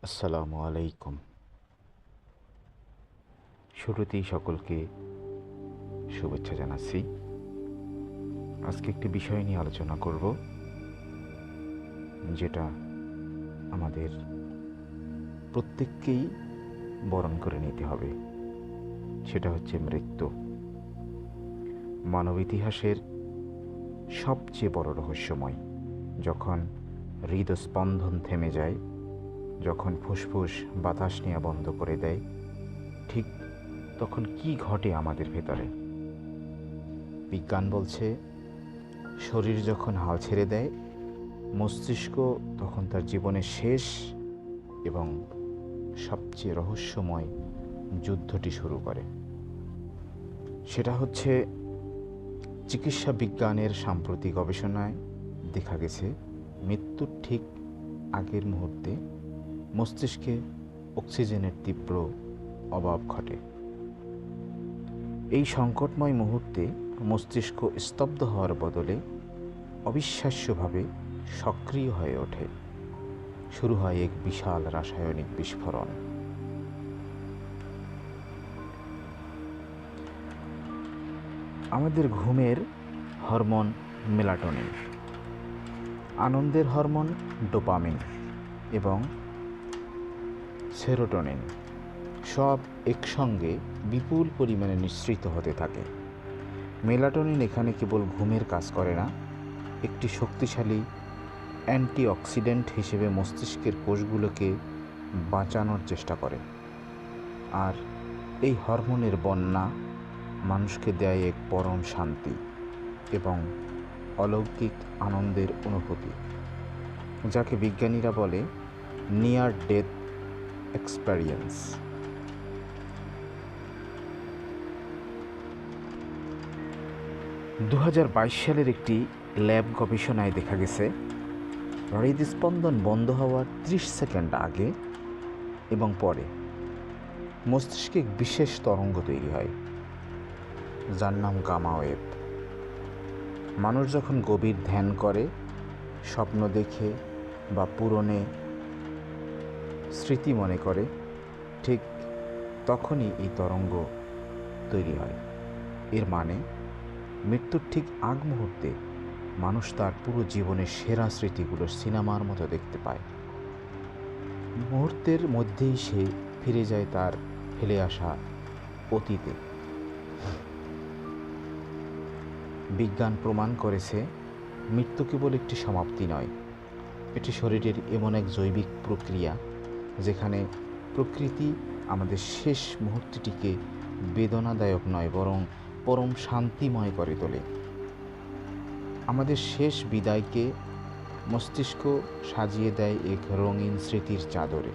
আসসালামু আলাইকুম। শুরুতেই সকলকে শুভেচ্ছা জানাচ্ছি। আজকে একটি বিষয় নিয়ে আলোচনা করব, যেটা আমাদের প্রত্যেককেই বরণ করে নিতে হবে। সেটা হচ্ছে মৃত্যু। মানব ইতিহাসের সবচেয়ে বড় রহস্যময়। যখন হৃদস্পন্দন থেমে যায়, যখন ফুসফুস বাতাস নেওয়া বন্ধ করে দেয়, ঠিক তখন কি ঘটে আমাদের ভেতরে? বিজ্ঞান বলছে, শরীর যখন হাল ছেড়ে দেয়, মস্তিষ্ক তখন তার জীবনের শেষ এবং সবচেয়ে রহস্যময় যুদ্ধটি শুরু করে। সেটা হচ্ছে চিকিৎসা বিজ্ঞানের সাম্প্রতিক গবেষণায় দেখা গেছে, মৃত্যুর ঠিক আগের মুহূর্তে মস্তিষ্কে অক্সিজেনের তীব্র অভাব ঘটে। এই সংকটময় মুহূর্তে মস্তিষ্ক স্তব্ধ হওয়ার বদলে অবিশ্বাস্যভাবে সক্রিয় হয়ে ওঠে। শুরু হয় এক বিশাল রাসায়নিক বিস্ফোরণ। আমাদের ঘুমের হরমোন মেলাটোনিন, আনন্দের হরমোন ডোপামিন এবং সেরোটোনিন সব একসঙ্গে বিপুল পরিমাণে নিঃসৃত হতে থাকে। মেলাটোনিন এখানে কেবল ঘুমের কাজ করে না, একটি শক্তিশালী অ্যান্টিঅক্সিডেন্ট হিসেবে মস্তিষ্কের কোষগুলোকে বাঁচানোর চেষ্টা করে। আর এই হরমোনের বন্যা মানুষকে দেয় এক পরম শান্তি এবং অলৌকিক আনন্দের অনুভূতি, যাকে বিজ্ঞানীরা বলে নিয়ার ডেথ এক্সপেরিয়েন্স। 2022 সালের একটি ল্যাব গবেষণায় দেখা গেছে, হৃদস্পন্দন বন্ধ হওয়ার 30 সেকেন্ড আগে এবং পরে মস্তিষ্কে এক বিশেষ তরঙ্গ তৈরি হয়, যার নাম গামা ওয়েভ। মানুষ যখন গভীর ধ্যান করে, স্বপ্ন দেখে বা পুরনো স্মৃতি মনে করে, ঠিক তখনই এই তরঙ্গ তৈরি হয়। এর মানে মৃত্যুর ঠিক আগ মুহূর্তে মানুষ তার পুরো জীবনের সেরা স্মৃতিগুলো সিনেমার মতো দেখতে পায়। মুহূর্তের মধ্যেই সে ফিরে যায় তার ফেলে আসা অতীতে। বিজ্ঞান প্রমাণ করেছে, মৃত্যু কেবল একটি সমাপ্তি নয়, এটি শরীরের এমন এক জৈবিক প্রক্রিয়া যেখানে প্রকৃতি আমাদের শেষ মুহূর্তটিকে বেদনাদায়ক নয়, বরং পরম শান্তিময় করে তোলে। আমাদের শেষ বিদায়কে মস্তিষ্ক সাজিয়ে দেয় এক রঙিন স্মৃতির চাদরে।